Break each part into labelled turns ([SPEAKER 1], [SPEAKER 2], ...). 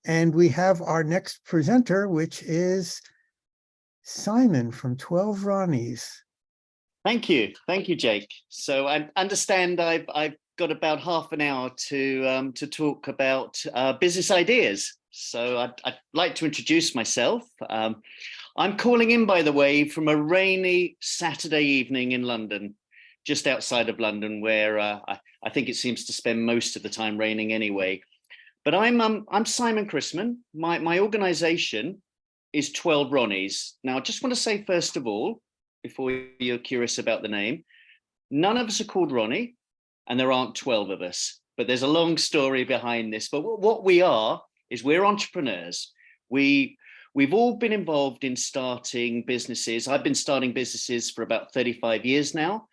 [SPEAKER 1] And we have our next presenter, which is Simon from 12 Ronnies.
[SPEAKER 2] Thank you, Jake. So I understand I've got about half an hour to talk about business ideas. So I'd like to introduce myself. I'm calling in, by the way, from a rainy Saturday evening in London, just outside of London, where I think it seems to spend most of the time raining anyway. But I'm Simon Krystman. My organisation is 12 Ronnies. Now, I just want to say, first of all, before you're curious about the name, none of us are called Ronnie, and there aren't 12 of us. But there's a long story behind this. But what we are is we're entrepreneurs. We've all been involved in starting businesses. I've been starting businesses for about 35 years now.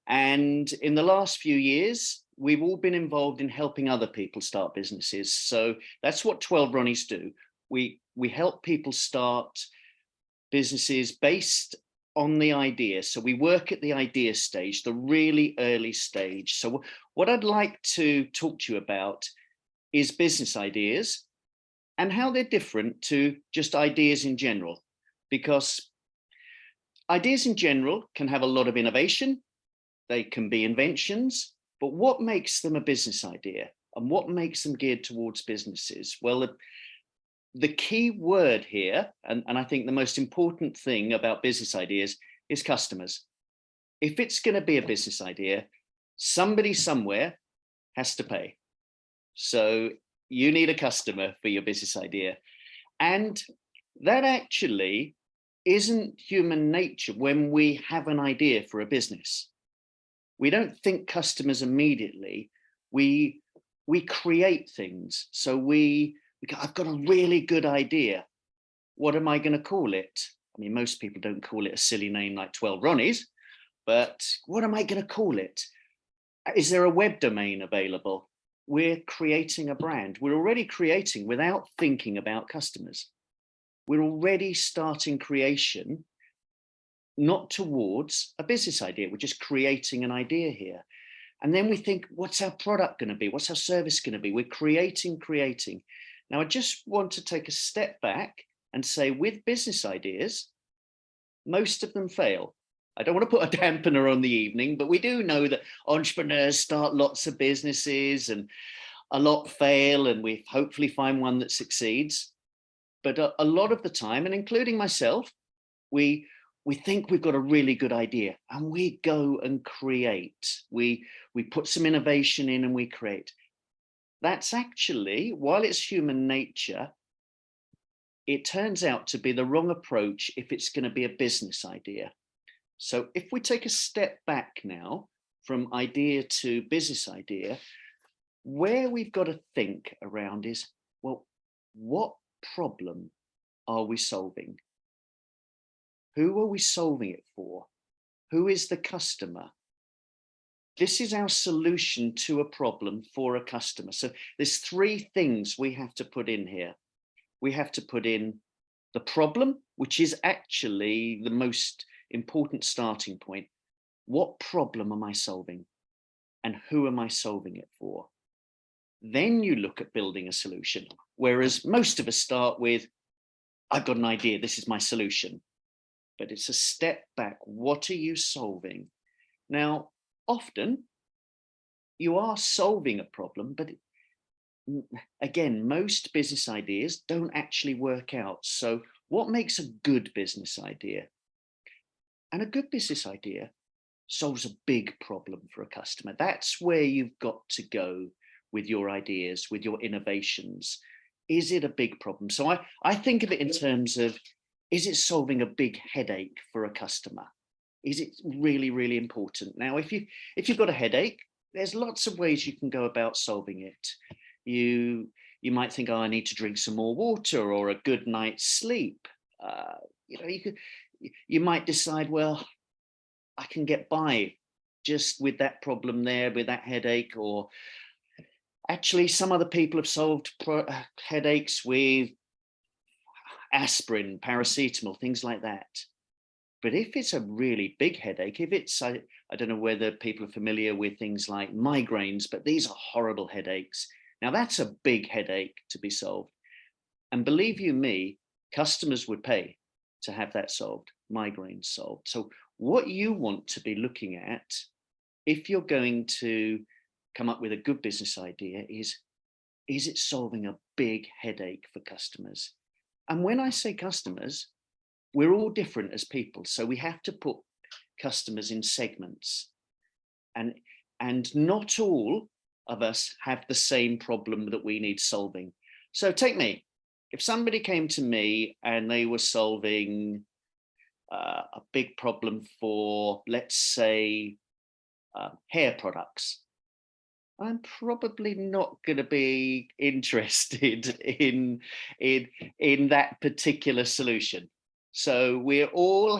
[SPEAKER 2] And in the last few years, we've all been involved in helping other people start businesses. So that's what 12 Ronnies do. We help people start businesses based on the idea. So we work at the idea stage, the really early stage. So what I'd like to talk to you about is business ideas and how they're different to just ideas in general, because ideas in general can have a lot of innovation. They can be inventions, but what makes them a business idea and what makes them geared towards businesses? Well, the key word here, and I think the most important thing about business ideas, is customers. If it's going to be a business idea, somebody somewhere has to pay. So you need a customer for your business idea. And that actually isn't human nature when we have an idea for a business. We don't think customers immediately. We create things. So I've got a really good idea. What am I going to call it? I mean, most people don't call it a silly name like 12 Ronnies, but what am I going to call it? Is there a web domain available? We're creating a brand. We're already creating without thinking about customers. We're already starting creation, not towards a business idea. We're just creating an idea here. And then we think, what's our product going to be? What's our service going to be? We're creating. Now, I just want to take a step back and say, with business ideas, most of them fail. I don't want to put a dampener on the evening, but we do know that entrepreneurs start lots of businesses and a lot fail, and we hopefully find one that succeeds. But a lot of the time, and including myself, we think we've got a really good idea and we go and create. We put some innovation in and we create. That's actually, while it's human nature, it turns out to be the wrong approach if it's going to be a business idea. So if we take a step back now from idea to business idea, where we've got to think around is, well, what problem are we solving? Who are we solving it for? Who is the customer? This is our solution to a problem for a customer. So there's three things we have to put in here. We have to put in the problem, which is actually the most important starting point. What problem am I solving? And who am I solving it for? Then you look at building a solution, whereas most of us start with, I've got an idea, this is my solution. But it's a step back. What are you solving? Now, often you are solving a problem, but again, most business ideas don't actually work out. So what makes a good business idea? And a good business idea solves a big problem for a customer. That's where you've got to go with your ideas, with your innovations. Is it a big problem? So I think of it in terms of, is it solving a big headache for a customer? Is it really, really important? Now, if you've got a headache, there's lots of ways you can go about solving it. You might think, oh, I need to drink some more water or a good night's sleep. You might decide, well, I can get by just with that problem there, with that headache. Or actually, some other people have solved headaches with aspirin, paracetamol, things like that. But if it's a really big headache, if it's, I don't know whether people are familiar with things like migraines, but these are horrible headaches. Now that's a big headache to be solved. And believe you me, customers would pay to have that solved, migraines solved. So what you want to be looking at, if you're going to come up with a good business idea, is it solving a big headache for customers? And when I say customers, we're all different as people. So we have to put customers in segments. And not all of us have the same problem that we need solving. So take me. If somebody came to me and they were solving a big problem for, let's say, hair products, I'm probably not going to be interested in that particular solution. So we all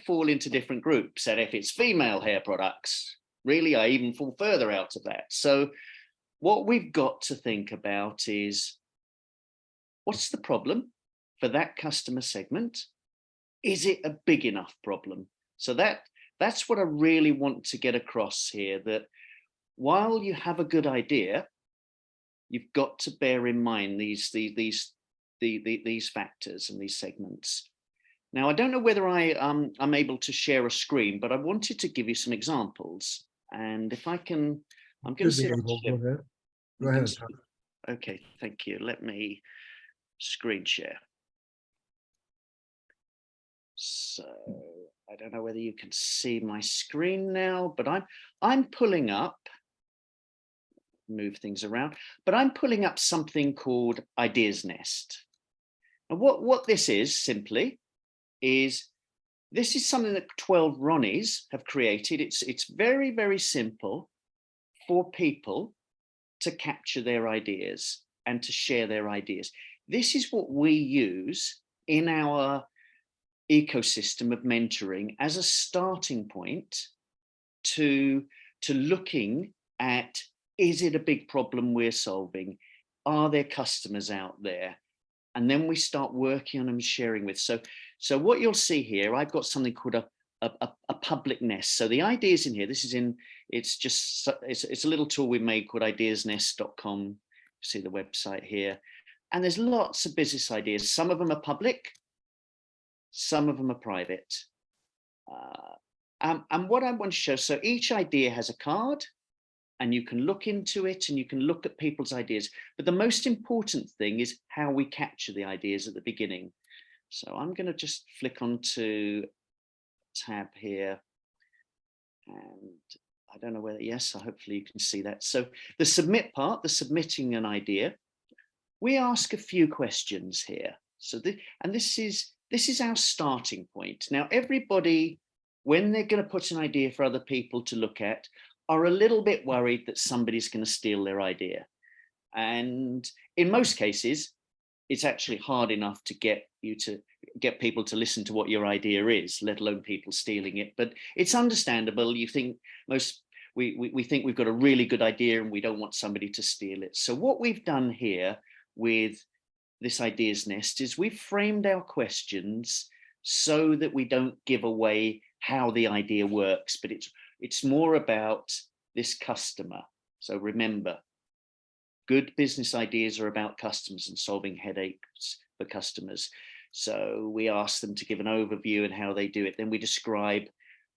[SPEAKER 2] fall into different groups. And if it's female hair products, really, I even fall further out of that. So what we've got to think about is, what's the problem for that customer segment? Is it a big enough problem? So that's what I really want to get across here, that while you have a good idea, you've got to bear in mind these factors and these segments. Now, I don't know whether I'm able to share a screen, but I wanted to give you some examples. And if I can, I'm going to see.
[SPEAKER 3] Go ahead. Go ahead.
[SPEAKER 2] Okay, thank you. Let me screen share. So I don't know whether you can see my screen now, but I'm pulling up, move things around, but I'm pulling up something called Ideas Nest. And what this is simply is, this is something that 12 Ronnies have created. It's very, very simple for people to capture their ideas and to share their ideas. This is what we use in our ecosystem of mentoring as a starting point to looking at, is it a big problem we're solving? Are there customers out there? And then we start working on them, sharing with. So what you'll see here, I've got something called a public nest. So the ideas in here, it's a little tool we made called ideasnest.com. You see the website here. And there's lots of business ideas. Some of them are public, some of them are private. And what I want to show, so each idea has a card, and you can look into it and you can look at people's ideas. But the most important thing is how we capture the ideas at the beginning. So I'm going to just flick onto tab here. And I don't know whether, yes, so hopefully you can see that. So the submit part, the submitting an idea, we ask a few questions here. So this is our starting point. Now, everybody, when they're going to put an idea for other people to look at, are a little bit worried that somebody's going to steal their idea. And in most cases, it's actually hard enough to get people to listen to what your idea is, let alone people stealing it. But it's understandable. You think we think we've got a really good idea and we don't want somebody to steal it. So what we've done here with this Ideas Nest is we've framed our questions so that we don't give away how the idea works, but it's more about this customer. So remember, good business ideas are about customers and solving headaches for customers. So we ask them to give an overview and how they do it. Then we describe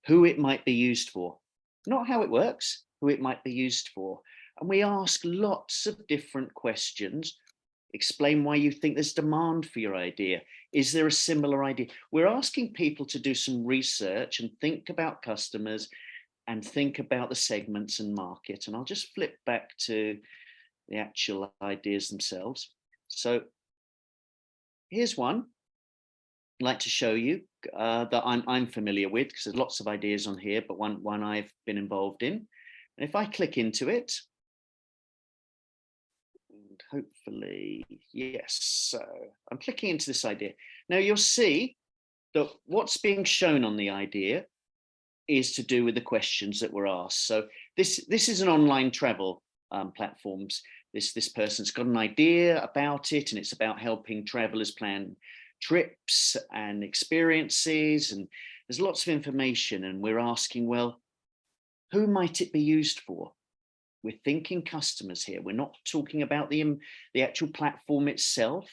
[SPEAKER 2] who it might be used for, not how it works, who it might be used for. And we ask lots of different questions. Explain why you think there's demand for your idea. Is there a similar idea? We're asking people to do some research and think about customers and think about the segments and market. And I'll just flip back to the actual ideas themselves. So here's one I'd like to show you that I'm familiar with, because there's lots of ideas on here, but one I've been involved in. And if I click into it, and hopefully, yes, so I'm clicking into this idea. Now you'll see that what's being shown on the idea is to do with the questions that were asked. So this is an online travel platforms. This person's got an idea about it, and it's about helping travelers plan trips and experiences, and there's lots of information, and we're asking, well, who might it be used for? We're thinking customers here. We're not talking about the actual platform itself.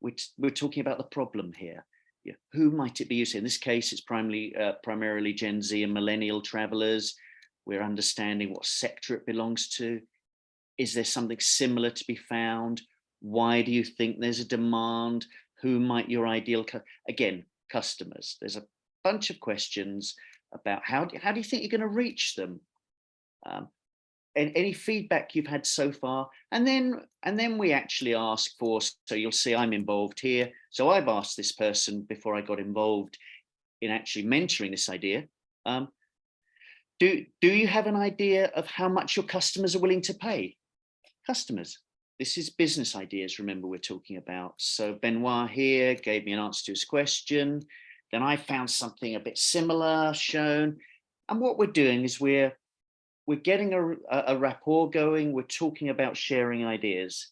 [SPEAKER 2] We're talking about the problem here. Yeah. Who might it be used? In this case, it's primarily Gen Z and millennial travelers. We're understanding what sector it belongs to. Is there something similar to be found? Why do you think there's a demand? Who might your ideal, again, customers. There's a bunch of questions about how do you think you're going to reach them? And any feedback you've had so far, and then we actually ask for, so you'll see I'm involved here. So I've asked this person before I got involved in actually mentoring this idea. Do you have an idea of how much your customers are willing to pay? Customers. This is business ideas, remember we're talking about. So Benoit here gave me an answer to his question. Then I found something a bit similar shown. And what we're doing is we're getting a rapport going. We're talking about sharing ideas.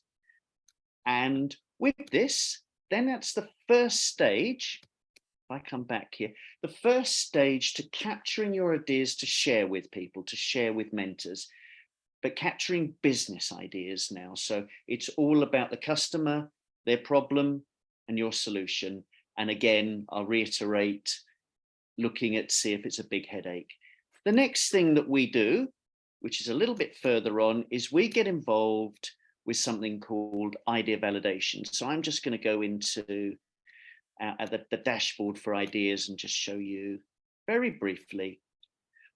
[SPEAKER 2] And with this, then that's the first stage. If I come back here, the first stage to capturing your ideas to share with people, to share with mentors, but capturing business ideas now. So it's all about the customer, their problem, and your solution. And again, I'll reiterate, looking at see if it's a big headache. The next thing that we do, which is a little bit further on, is we get involved with something called idea validation. So I'm just going to go into the dashboard for ideas and just show you very briefly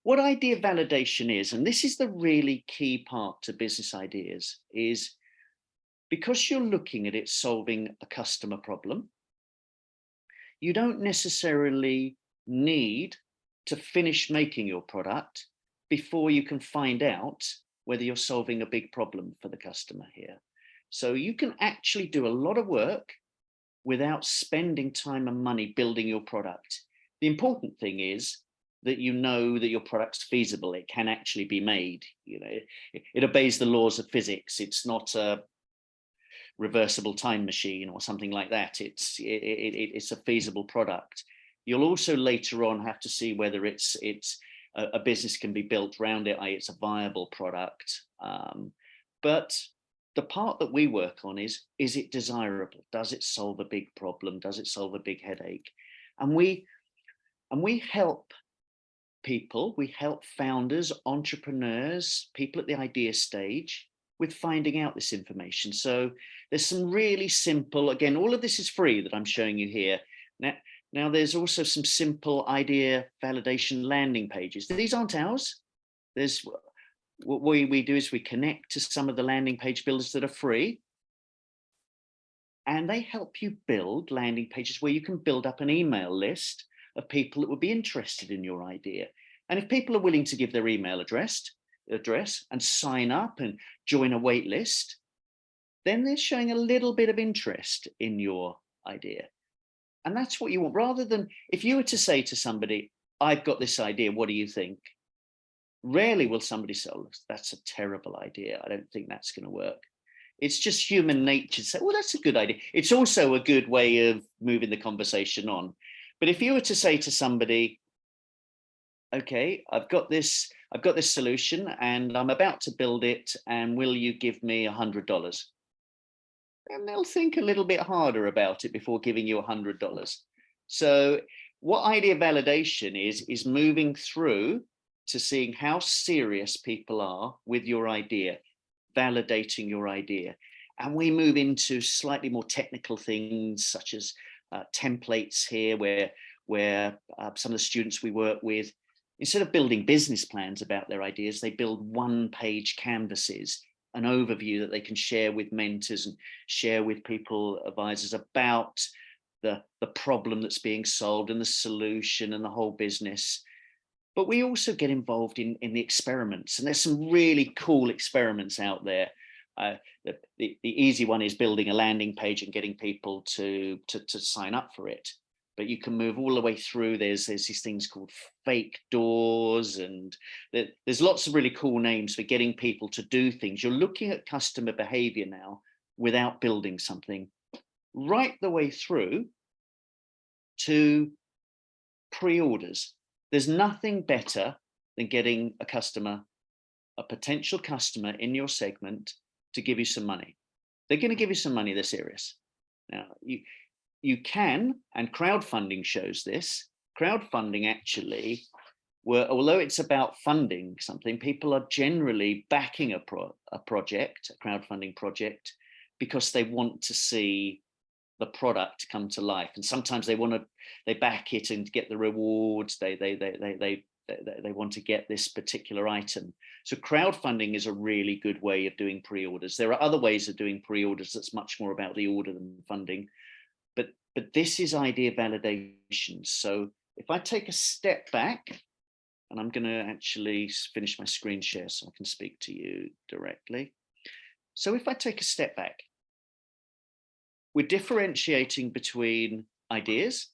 [SPEAKER 2] what idea validation is. And this is the really key part to business ideas, is because you're looking at it solving a customer problem, you don't necessarily need to finish making your product before you can find out whether you're solving a big problem for the customer here. So you can actually do a lot of work without spending time and money building your product. The important thing is that you know that your product's feasible. It can actually be made. You know, it obeys the laws of physics. It's not a reversible time machine or something like that. It's a feasible product. You'll also later on have to see whether it's a business can be built around it, i.e. it's a viable product. But the part that we work on is it desirable? Does it solve a big problem? Does it solve a big headache? And we help people, we help founders, entrepreneurs, people at the idea stage with finding out this information. So there's some really simple, again, all of this is free that I'm showing you here. Now there's also some simple idea validation landing pages. These aren't ours. There's what we do is we connect to some of the landing page builders that are free, and they help you build landing pages where you can build up an email list of people that would be interested in your idea. And if people are willing to give their email address and sign up and join a wait list, then they're showing a little bit of interest in your idea. And that's what you want, rather than if you were to say to somebody, I've got this idea, what do you think? Rarely will somebody say, oh, that's a terrible idea. I don't think that's going to work. It's just human nature to say, well, that's a good idea. It's also a good way of moving the conversation on. But if you were to say to somebody, okay, I've got this solution and I'm about to build it, and will you give me $100? And they'll think a little bit harder about it before giving you $100. So what idea validation is moving through to seeing how serious people are with your idea, validating your idea. And we move into slightly more technical things such as templates here, where some of the students we work with, instead of building business plans about their ideas, they build one-page canvases, an overview that they can share with mentors and share with people, advisors, about the problem that's being solved and the solution and the whole business. But we also get involved in the experiments, and there's some really cool experiments out there. The easy one is building a landing page and getting people to sign up for it. But you can move all the way through. There's these things called fake doors, and there's lots of really cool names for getting people to do things. You're looking at customer behavior now without building something, right the way through to pre-orders. There's nothing better than getting a customer a potential customer in your segment to give you some money. They're going to give you some money, they're serious. Now, you can, and crowdfunding shows this, crowdfunding actually, although it's about funding something, people are generally backing a project, a crowdfunding project, because they want to see the product come to life. And sometimes they back it and get the rewards. They want to get this particular item. So crowdfunding is a really good way of doing pre-orders. There are other ways of doing pre-orders that's much more about the order than funding, but this is idea validation. So if I take a step back, and I'm going to actually finish my screen share so I can speak to you directly. So if I take a step back, we're differentiating between ideas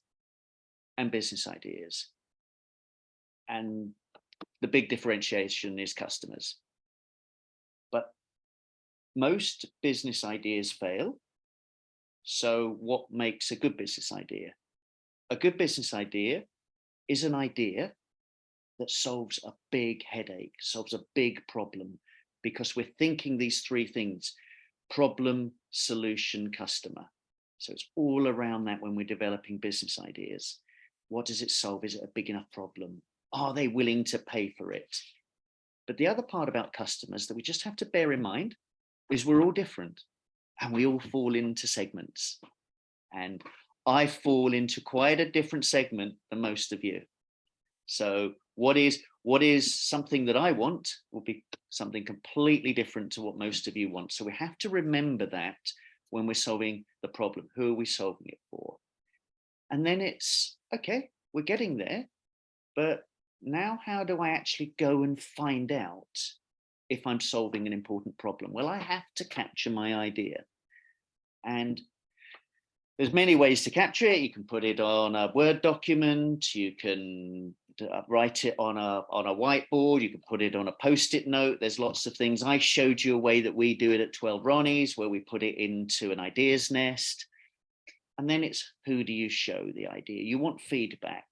[SPEAKER 2] and business ideas. And the big differentiation is customers. But most business ideas fail. So what makes a good business idea? A good business idea is an idea that solves a big headache, solves a big problem, because we're thinking these three things: problem, solution, customer. So it's all around that when we're developing business ideas. What does it solve? Is it a big enough problem? Are they willing to pay for it? But the other part about customers that we just have to bear in mind is we're all different and we all fall into segments. And I fall into quite a different segment than most of you. So what is something that I want will be something completely different to what most of you want. So we have to remember that when we're solving the problem. Who are we solving it for? And then it's, okay, we're getting there, but now how do I actually go and find out if I'm solving an important problem? Well, I have to capture my idea. And there's many ways to capture it. You can put it on a Word document, you can write it on a whiteboard, you can put it on a Post-it note. There's lots of things. I showed you a way that we do it at 12 Ronnies, where we put it into an ideas nest. And then it's, who do you show the idea? You want feedback,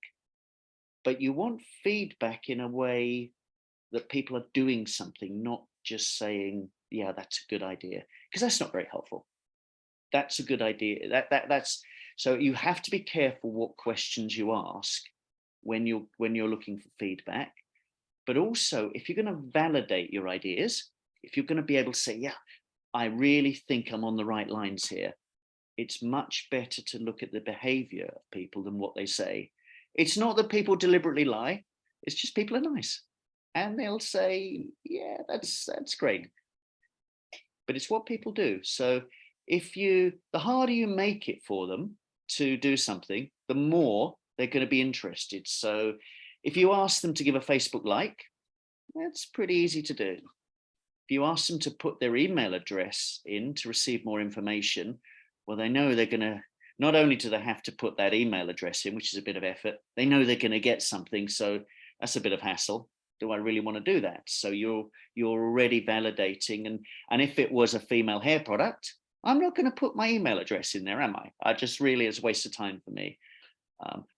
[SPEAKER 2] but you want feedback in a way that people are doing something, not just saying, yeah, that's a good idea, because that's not very helpful. That's a good idea. That's so you have to be careful what questions you ask when you're looking for feedback. But also, if you're going to validate your ideas, if you're going to be able to say, yeah, I really think I'm on the right lines here, it's much better to look at the behavior of people than what they say. It's not that people deliberately lie. It's just people are nice. And they'll say, yeah, that's great. But it's what people do. So the harder you make it for them to do something, the more they're going to be interested. So if you ask them to give a Facebook like, that's pretty easy to do. If you ask them to put their email address in to receive more information, well, they know they're going to, not only do they have to put that email address in, which is a bit of effort, they know they're going to get something. So that's a bit of hassle. Do I really want to do that? So you're already validating. And if it was a female hair product, I'm not going to put my email address in there, am I? I just really, it's a waste of time for me.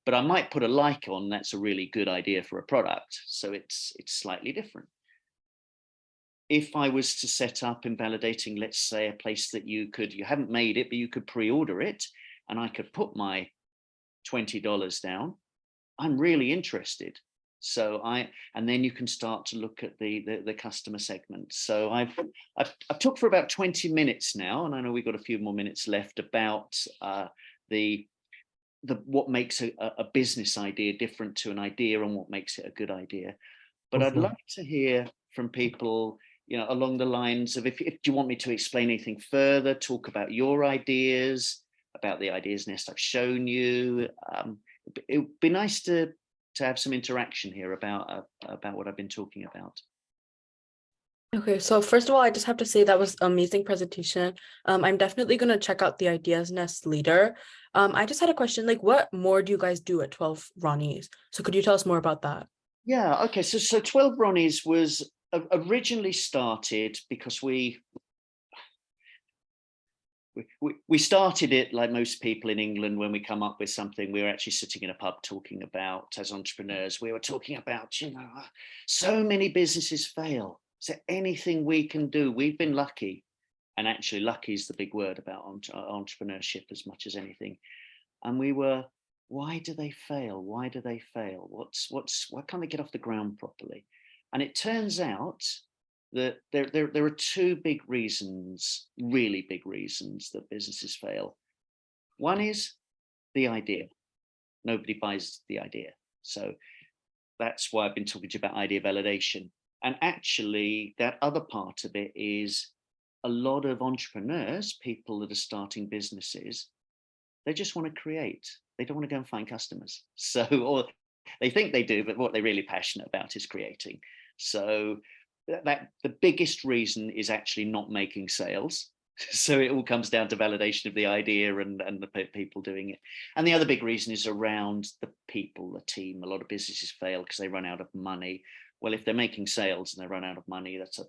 [SPEAKER 2] But I might put a like on, that's a really good idea for a product. So it's slightly different. If I was to set up in validating, let's say a place that you haven't made it, but you could pre-order it, and I could put my $20 down, I'm really interested. So and then you can start to look at the customer segment. So I've talked for about 20 minutes now, and I know we've got a few more minutes left about what makes a business idea different to an idea and what makes it a good idea. But I'd like to hear from people, along the lines of, if you want me to explain anything further, talk about your ideas, about the ideas nest I've shown you. It would be nice to have some interaction here about what I've been talking about.
[SPEAKER 4] Okay, so first of all, I just have to say that was an amazing presentation. I'm definitely going to check out the Ideas Nest later. I just had a question, like, what more do you guys do at 12 Ronnies? So could you tell us more about that?
[SPEAKER 2] Yeah, okay, so 12 Ronnies was originally started because we started it, like most people in England, when we come up with something, we were actually sitting in a pub talking about, as entrepreneurs, we were talking about, so many businesses fail. Is there anything we can do? We've been lucky, and actually lucky is the big word about entrepreneurship as much as anything. And we were, why do they fail? Why do they fail? Why can't they get off the ground properly? And it turns out that there are two big reasons, really big reasons that businesses fail. One is the idea. Nobody buys the idea. So that's why I've been talking to you about idea validation. And actually, that other part of it is a lot of entrepreneurs, people that are starting businesses, they just want to create. They don't want to go and find customers. So, or they think they do, but what they're really passionate about is creating. So that the biggest reason is actually not making sales. So it all comes down to validation of the idea and the people doing it. And the other big reason is around the people, the team. A lot of businesses fail because they run out of money. Well, if they're making sales and they run out of money, that's a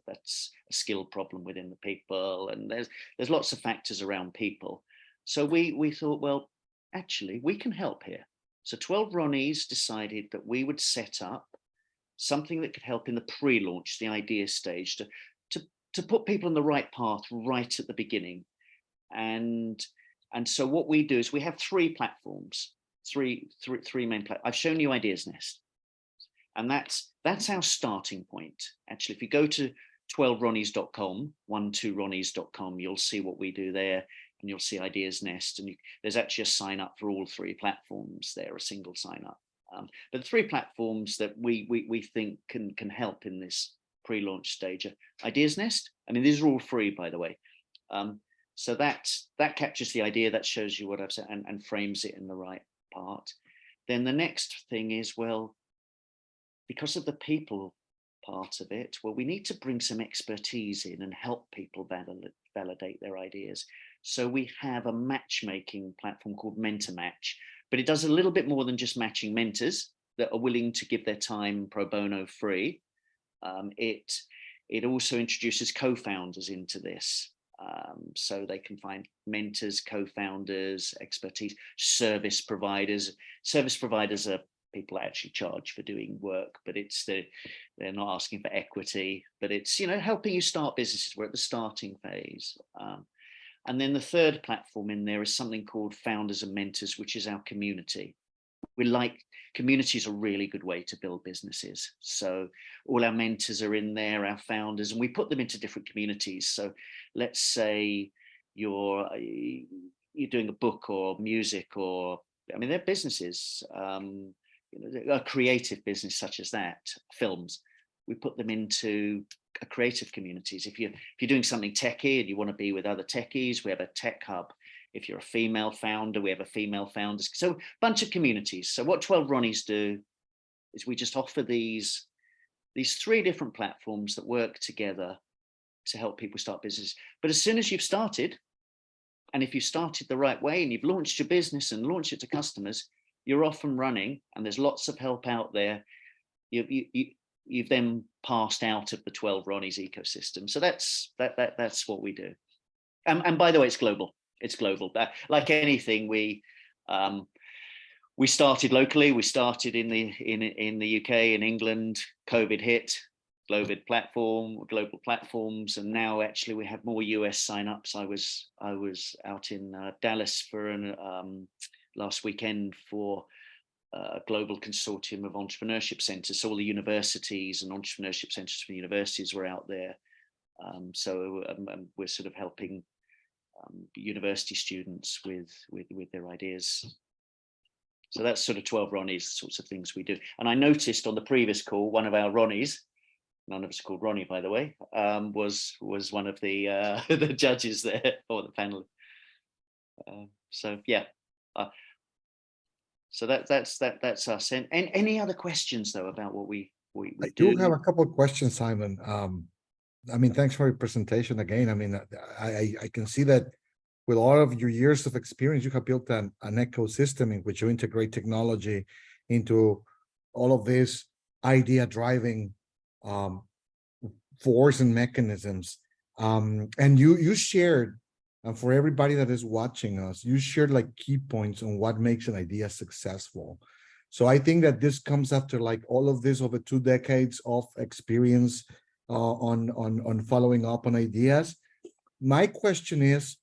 [SPEAKER 2] skill problem within the people. And there's lots of factors around people. So we thought, well, actually, we can help here. So 12 Ronnies decided that we would set up something that could help in the pre-launch, the idea stage, to put people on the right path right at the beginning. And so what we do is we have three platforms, three main platforms. I've shown you Ideas Nest. And that's our starting point. Actually, if you go to 12ronnies.com, 12ronnies.com, you'll see what we do there. And you'll see Ideas Nest, and there's actually a sign up for all three platforms there, a single sign up. But the three platforms that we think can help in this pre-launch stage are Ideas Nest. I mean, these are all free, by the way. So that captures the idea, that shows you what I've said and frames it in the right part. Then the next thing is, well, because of the people part of it, well, we need to bring some expertise in and help people validate their ideas. So we have a matchmaking platform called Mentor Match, but it does a little bit more than just matching mentors that are willing to give their time pro bono free. It also introduces co-founders into this. So they can find mentors, co-founders, expertise, service providers. Service providers are people that actually charge for doing work, but they're not asking for equity, but it's, helping you start businesses. We're at the starting phase. And then the third platform in there is something called Founders and Mentors, which is our community. Communities are a really good way to build businesses. So all our mentors are in there, our founders, and we put them into different communities. So let's say you're doing a book or music, or, I mean, they're businesses, a creative business such as that, films. We put them into creative communities. If you're doing something techie and you want to be with other techies, we have a tech hub. If you're a female founder, we have a female founders. So a bunch of communities. So what 12 Ronnies do is we just offer these three different platforms that work together to help people start business. But as soon as you've started, and if you started the right way and you've launched your business and launched it to customers, you're off and running, and there's lots of help out there. You've then passed out of the 12 Ronnies ecosystem. So that's what we do. And by the way, it's global. It's global. Like anything, we started locally. We started in the UK, in England. COVID hit. Global platforms, and now actually we have more US signups. I was out in Dallas for last weekend for a global consortium of entrepreneurship centers. So all the universities and entrepreneurship centers for universities were out there. So we're sort of helping university students with their ideas. So that's sort of 12 Ronnies, sorts of things we do. And I noticed on the previous call, one of our Ronnies, none of us called Ronnie, by the way, was one of the the judges there, or the panel. So yeah. So that's us. And any other questions though about what we
[SPEAKER 3] I
[SPEAKER 2] do?
[SPEAKER 3] do have a couple of questions, Simon. I mean, thanks for your presentation again. I mean, I can see that with all of your years of experience, you have built an ecosystem in which you integrate technology into all of this idea driving force and mechanisms. And you shared, and for everybody that is watching us, you shared like key points on what makes an idea successful. So I think that this comes after like all of this over 2 decades of experience on following up on ideas. My question is,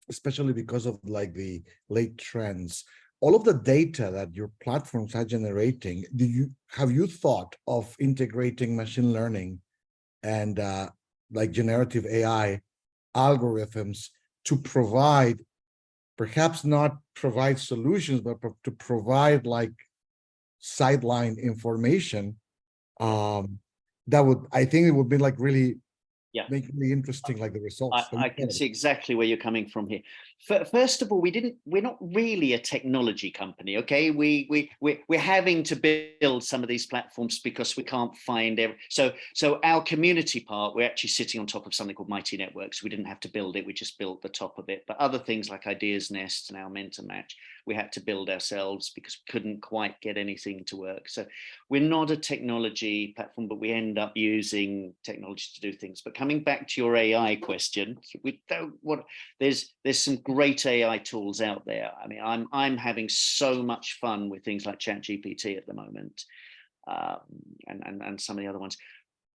[SPEAKER 3] especially because of like the late trends, all of the data that your platforms are generating, have you thought of integrating machine learning and like generative AI algorithms to provide, perhaps not provide solutions, but to provide like sideline information? That would, I think it would be like really
[SPEAKER 2] Yeah.
[SPEAKER 3] make it really interesting, like the results.
[SPEAKER 2] I can see exactly where you're coming from here. First of all, we're not really a technology company, okay? We're having to build some of these platforms because we can't find so our community part, we're actually sitting on top of something called Mighty Networks. We didn't have to build it, we just built the top of it. But other things like Ideas Nest and our Mentor Match, we had to build ourselves because we couldn't quite get anything to work. So we're not a technology platform, but we end up using technology to do things. But coming back to your AI question, we don't want, there's some great AI tools out there. I mean, I'm having so much fun with things like ChatGPT at the moment, and some of the other ones.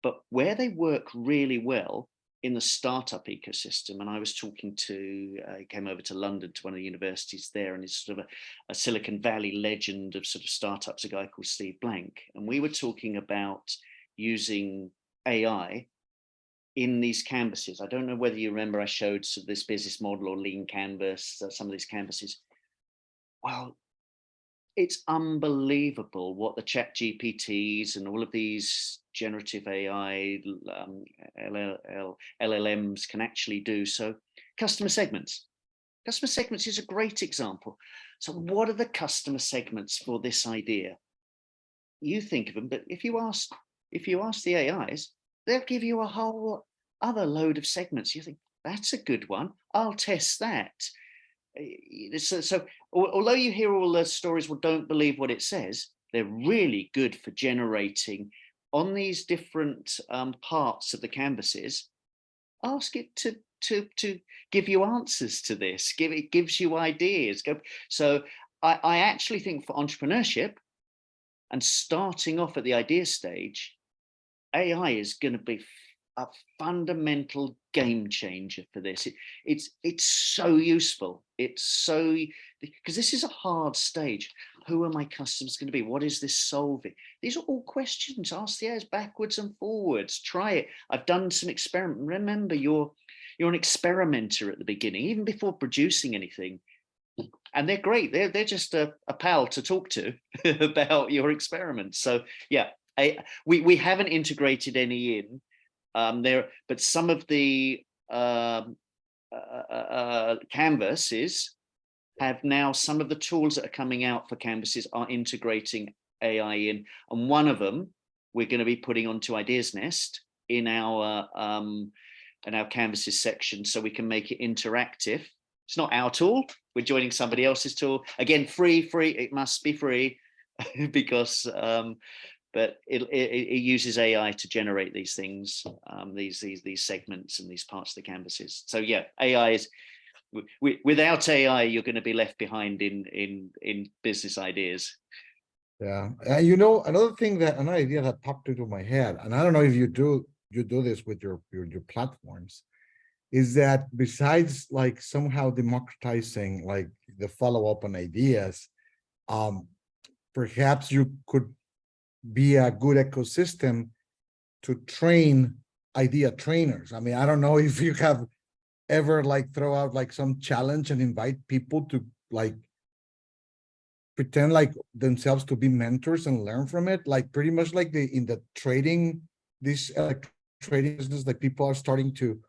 [SPEAKER 2] But where they work really well in the startup ecosystem, and I was talking to, I came over to London to one of the universities there, and it's sort of a Silicon Valley legend of sort of startups, a guy called Steve Blank, and we were talking about using AI in these canvases. I don't know whether you remember, I showed sort of this business model or lean canvas, some of these canvases. Well, it's unbelievable what the chat GPTs and all of these generative AI LLMs can actually do. So customer segments is a great example. So what are the customer segments for this idea? You think of them, but if you ask the AIs, they'll give you a whole other load of segments. You think, that's a good one, I'll test that. So although you hear all the stories, well, don't believe what it says, they're really good for generating on these different parts of the canvases. Ask it to give you answers to this. It gives you ideas. So I actually think for entrepreneurship and starting off at the idea stage, AI is going to be a fundamental game changer for this. It's so useful. It's so, because this is a hard stage. Who are my customers going to be? What is this solving? These are all questions. Ask the AIs backwards and forwards. Try it. I've done some experiment. Remember, you're an experimenter at the beginning, even before producing anything. And they're great. They're just a pal to talk to about your experiments. So yeah, we haven't integrated any in there, but some of the canvases have now, some of the tools that are coming out for canvases are integrating AI in, and one of them we're going to be putting onto Ideas Nest in our canvases section, so we can make it interactive. It's not our tool, we're joining somebody else's tool. Again, free, it must be free because but it uses AI to generate these things, these segments and these parts of the canvases. So yeah, AI is, without AI, you're going to be left behind in business ideas.
[SPEAKER 3] Yeah, you know, another idea that popped into my head, and I don't know if you do this with your platforms, is that besides like somehow democratizing like the follow-up on ideas, perhaps you could be a good ecosystem to train idea trainers. I mean, I don't know if you have ever like throw out like some challenge and invite people to like pretend like themselves to be mentors and learn from it, like pretty much like in the trading, this trading business, like people are starting to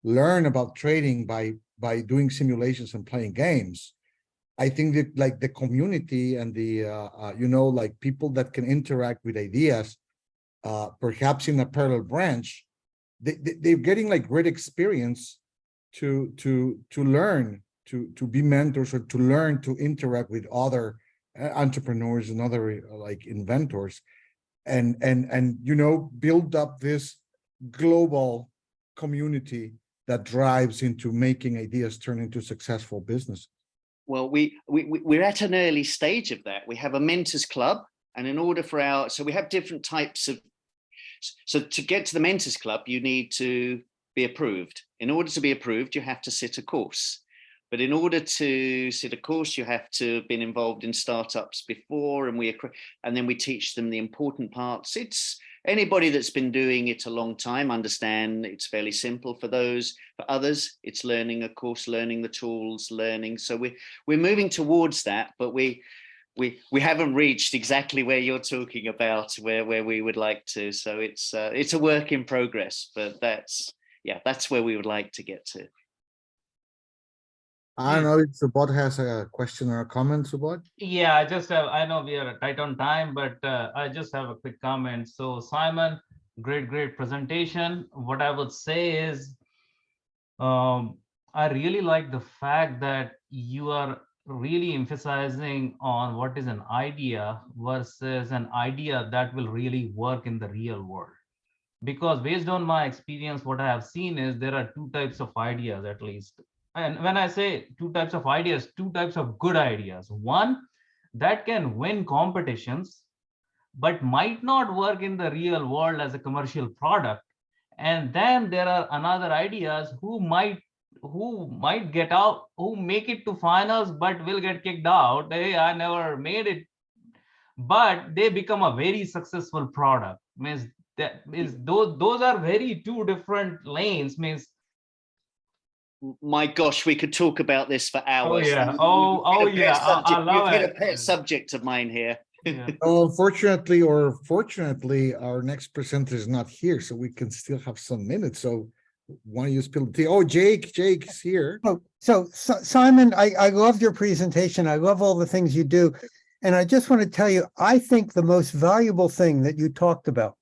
[SPEAKER 3] learn about trading by doing simulations and playing games. I think that like the community and the you know, like people that can interact with ideas, perhaps in a parallel branch, they're getting like great experience to learn to be mentors, or to learn to interact with other entrepreneurs and other like inventors, and you know, build up this global community that drives into making ideas turn into successful business.
[SPEAKER 2] Well, we're at an early stage of that. We have a mentors club, and in order for so we have different types of, So to get to the Mentors Club, you need to be approved. In order to be approved, you have to sit a course. But in order to sit a course, you have to have been involved in startups before, and then we teach them the important parts. It's anybody that's been doing it a long time understand it's fairly simple. For others, it's learning a course, learning the tools, learning. So we're moving towards that, but we haven't reached exactly where you're talking about, where we would like to. So it's a work in progress, but that's where we would like to get to.
[SPEAKER 3] I don't know if Subodh has a question or a comment, Subodh.
[SPEAKER 5] Yeah, I just have, I know we are tight on time, but I just have a quick comment. So Simon, great presentation. What I would say is, I really like the fact that you are really emphasizing on what is an idea versus an idea that will really work in the real world. Because based on my experience, what I have seen is there are two types of ideas, at least. And when I say two types of ideas, two types of good ideas. One that can win competitions, but might not work in the real world as a commercial product. And then there are another ideas who might get out, who make it to finals, but will get kicked out. Hey, I never made it, but they become a very successful product. Means that is those are very two different lanes. Means,
[SPEAKER 2] my gosh, we could talk about this for hours.
[SPEAKER 5] yeah. I love
[SPEAKER 2] You've hit
[SPEAKER 5] it.
[SPEAKER 2] a pet subject of mine here.
[SPEAKER 5] Yeah.
[SPEAKER 3] Oh, unfortunately or fortunately, our next presenter is not here, so we can still have some minutes. So why don't you spill the tea? Oh, Jake's here.
[SPEAKER 1] Oh, so Simon, I loved your presentation. I love all the things you do. And I just want to tell you, I think the most valuable thing that you talked about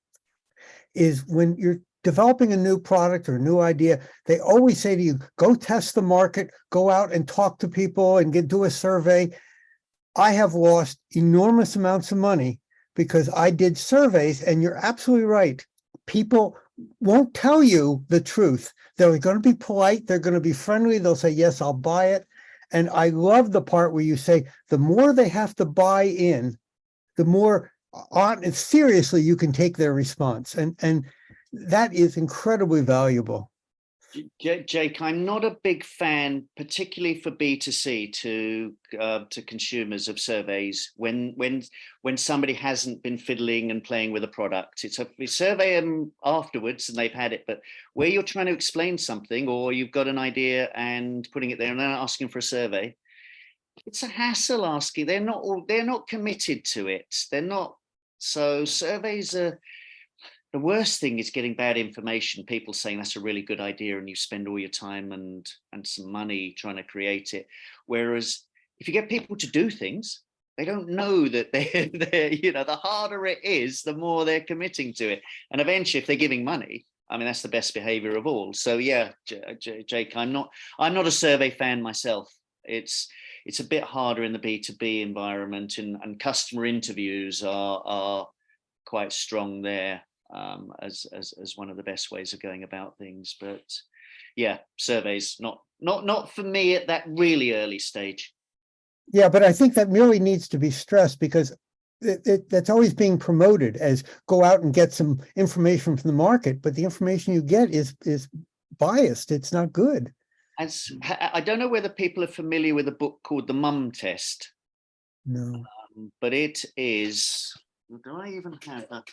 [SPEAKER 1] is when you're developing a new product or a new idea, they always say to you, go test the market, go out and talk to people and do a survey. I have lost enormous amounts of money because I did surveys, and you're absolutely right. People won't tell you the truth. They're going to be polite. They're going to be friendly. They'll say, yes, I'll buy it. And I love the part where you say, the more they have to buy in, the more seriously you can take their response. And that is incredibly valuable.
[SPEAKER 2] Jake, I'm not a big fan, particularly for B2C to consumers, of surveys when somebody hasn't been fiddling and playing with a product. We survey them afterwards and they've had it, but where you're trying to explain something or you've got an idea and putting it there and then asking for a survey, it's a hassle asking. They're not committed to it. They're not. So surveys are. The worst thing is getting bad information, people saying that's a really good idea and you spend all your time and some money trying to create it. Whereas if you get people to do things, they don't know that they're the harder it is, the more they're committing to it. And eventually if they're giving money, I mean, that's the best behavior of all. So yeah, Jake, I'm not a survey fan myself. It's a bit harder in the B2B environment, and customer interviews are quite strong there. As one of the best ways of going about things, but yeah, surveys not for me at that really early stage.
[SPEAKER 1] Yeah, but I think that really needs to be stressed because that's always being promoted as go out and get some information from the market, but the information you get is biased. It's not good.
[SPEAKER 2] I don't know whether people are familiar with a book called The Mum Test.
[SPEAKER 1] No,
[SPEAKER 2] but it is. Do I even have that?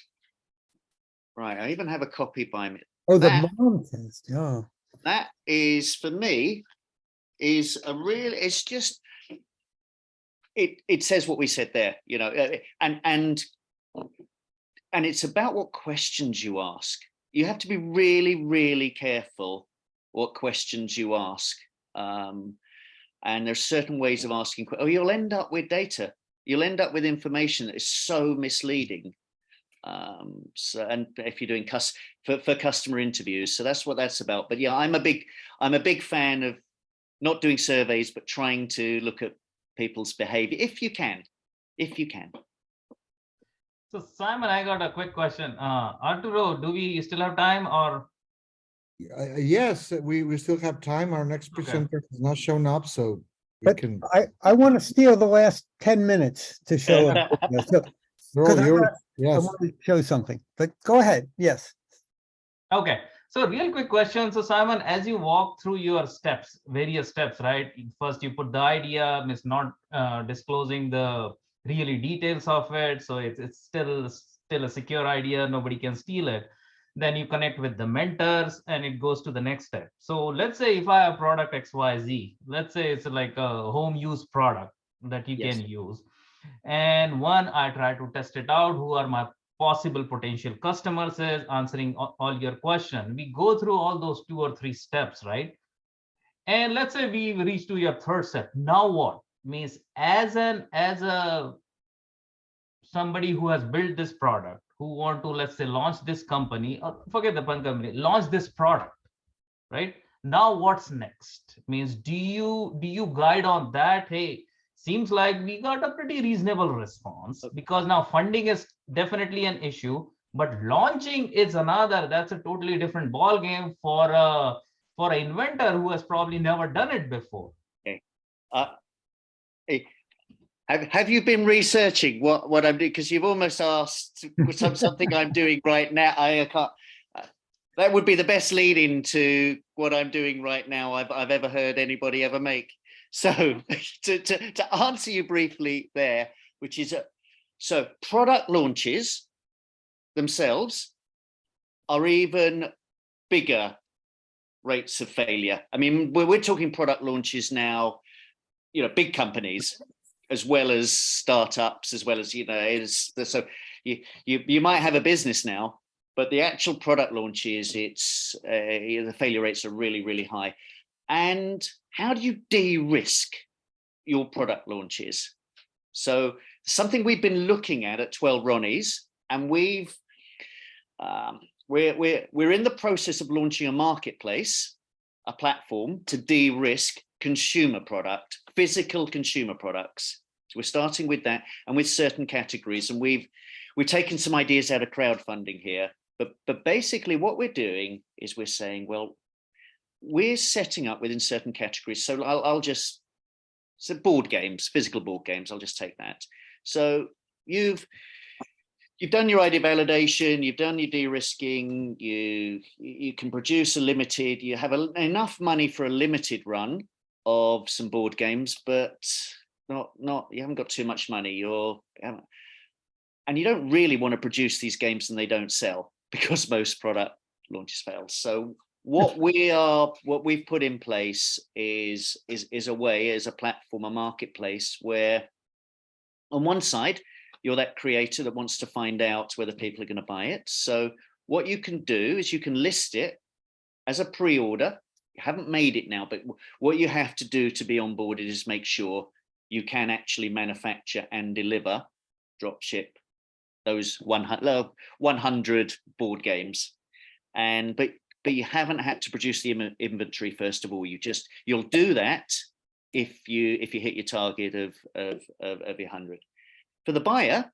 [SPEAKER 2] Right, I even have a copy by me.
[SPEAKER 1] Oh, the mom test. Oh,
[SPEAKER 2] that is, for me, is a real. It's just. It says what we said there, and it's about what questions you ask. You have to be really, really careful what questions you ask. And there's certain ways of asking. Oh, you'll end up with data. You'll end up with information that is so misleading. So, and if you're doing for customer interviews, so that's what that's about. But yeah, I'm a big fan of not doing surveys, but trying to look at people's behavior if you can.
[SPEAKER 5] So Simon, I got a quick question. Arturo, do we still have time or?
[SPEAKER 3] Yes, we still have time. Our next presenter has not shown up, so we
[SPEAKER 1] but
[SPEAKER 3] can.
[SPEAKER 1] I want to steal the last 10 minutes to show it.
[SPEAKER 3] Bro,
[SPEAKER 1] I
[SPEAKER 3] you're,
[SPEAKER 1] I
[SPEAKER 3] yes.
[SPEAKER 1] want to show something, but go ahead. Yes.
[SPEAKER 5] Okay, so real quick question. So Simon, as you walk through your steps, various steps, right? First, you put the idea, means not disclosing the really details of it, so it's still a secure idea, nobody can steal it. Then you connect with the mentors, and it goes to the next step. So let's say if I have product XYZ, let's say it's like a home use product that you
[SPEAKER 2] Yes.
[SPEAKER 5] can use, and one, I try to test it out. Who are my possible potential customers? Is answering all your question. We go through all those 2 or 3 steps, right? And let's say we reach to your third step. Now what? Means as a somebody who has built this product, who want to, let's say, launch this company, or forget the company, launch this product, right? Now what's next? Means do you guide on that? Hey, seems like we got a pretty reasonable response, because now funding is definitely an issue, but launching is another. That's a totally different ball game for an inventor who has probably never done it before.
[SPEAKER 2] Okay. Hey, have you been researching what I'm doing? Because you've almost asked something I'm doing right now. I can't. That would be the best lead into what I'm doing right now I've ever heard anybody ever make. So to answer you briefly there, which is so product launches themselves are even bigger rates of failure. I mean, we're talking product launches now, big companies as well as startups, as well as, so you might have a business now, but the actual product launches, the failure rates are really, really high. And how do you de-risk your product launches? So something we've been looking at 12 Ronnies, and we're in the process of launching a marketplace, a platform to de-risk physical consumer products. So we're starting with that, and with certain categories, and we've taken some ideas out of crowdfunding here. But basically what we're doing is we're saying, well, we're setting up within certain categories. So so board games, physical board games, I'll just take that. So you've done your idea validation, you've done your de-risking, you can produce you have enough money for a limited run of some board games, but not you haven't got too much money. And you don't really want to produce these games and they don't sell, because most product launches fail. So what we've put in place is a way, as a platform, a marketplace, where on one side you're that creator that wants to find out whether people are going to buy it. So what you can do is you can list it as a pre-order. You haven't made it now, but what you have to do to be onboarded is make sure you can actually manufacture and deliver, drop ship those 100 board games. But you haven't had to produce the inventory first of all. You'll do that if you hit your target of your 100. For the buyer,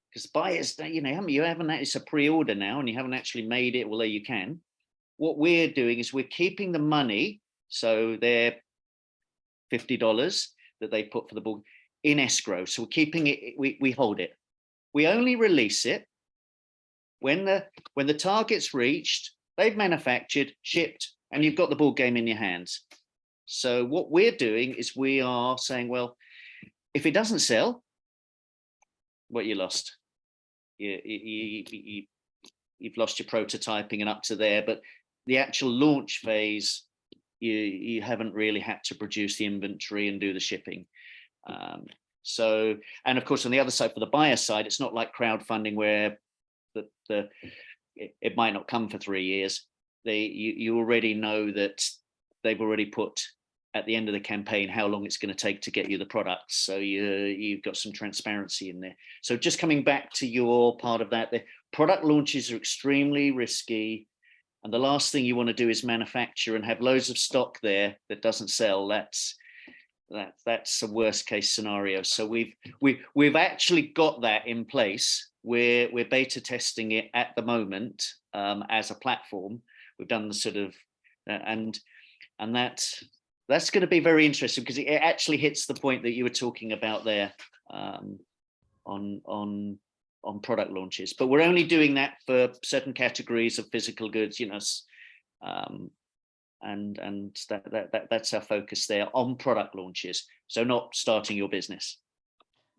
[SPEAKER 2] because buyers, you haven't, it's a pre-order now and you haven't actually made it, although you can. What we're doing is we're keeping the money, so they're $50 that they put for the board, in escrow. So we're keeping it, we hold it. We only release it when the target's reached, they've manufactured, shipped, and you've got the board game in your hands. So what we're doing is we are saying, well, if it doesn't sell, what you lost. You've lost your prototyping and up to there, but the actual launch phase, you haven't really had to produce the inventory and do the shipping. So, and of course, on the other side, for the buyer side, it's not like crowdfunding where it might not come for 3 years. You already know that they've already put at the end of the campaign how long it's going to take to get you the product. So you've got some transparency in there. So just coming back to your part of that, the product launches are extremely risky. And the last thing you want to do is manufacture and have loads of stock there that doesn't sell. That's a worst case scenario. So we've actually got that in place. We're beta testing it at the moment as a platform. We've done the sort of and that's going to be very interesting, because it actually hits the point that you were talking about there on on product launches, but we're only doing that for certain categories of physical goods, and that's our focus there on product launches. So not starting your business.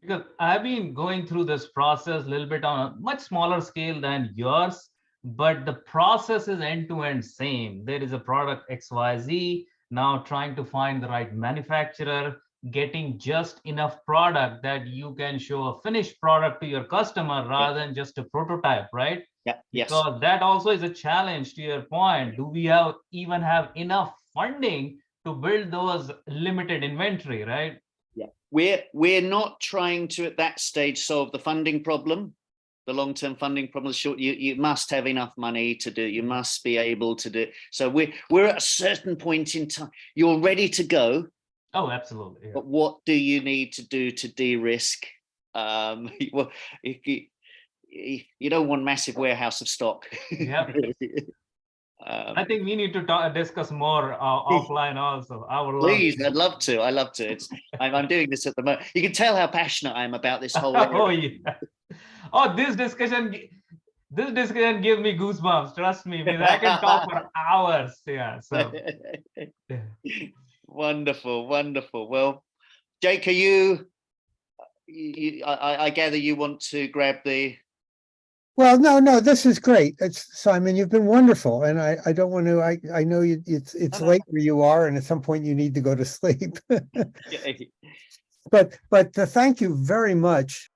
[SPEAKER 5] Because I've been going through this process a little bit on a much smaller scale than yours, but the process is end-to-end same. There is a product XYZ, now trying to find the right manufacturer, getting just enough product that you can show a finished product to your customer rather than just a prototype, right?
[SPEAKER 2] Yeah. Yes.
[SPEAKER 5] Because that also is a challenge to your point. Do we even have enough funding to build those limited inventory, right?
[SPEAKER 2] Yeah, we're not trying to at that stage solve the funding problem, the long-term funding problem. Short, you must have enough money to do. You must be able to do. So we're at a certain point in time. You're ready to go.
[SPEAKER 5] Oh, absolutely. Yeah.
[SPEAKER 2] But what do you need to do to de-risk? Well, you don't want a massive warehouse of stock.
[SPEAKER 5] Yeah. I think we need to discuss more offline also. I would love
[SPEAKER 2] Please,
[SPEAKER 5] to.
[SPEAKER 2] I'd love to. I love to. I'm doing this at the moment. You can tell how passionate I am about this whole area.
[SPEAKER 5] Oh yeah. Oh, this discussion gives me goosebumps. Trust me, because I can talk for hours. Yeah. So. Yeah.
[SPEAKER 2] Wonderful. Well, Jake, are you I gather you want to grab the.
[SPEAKER 1] Well, no, this is great. It's Simon, you've been wonderful. And I don't want to, I know it's late where you are, and at some point you need to go to sleep. But thank you very much.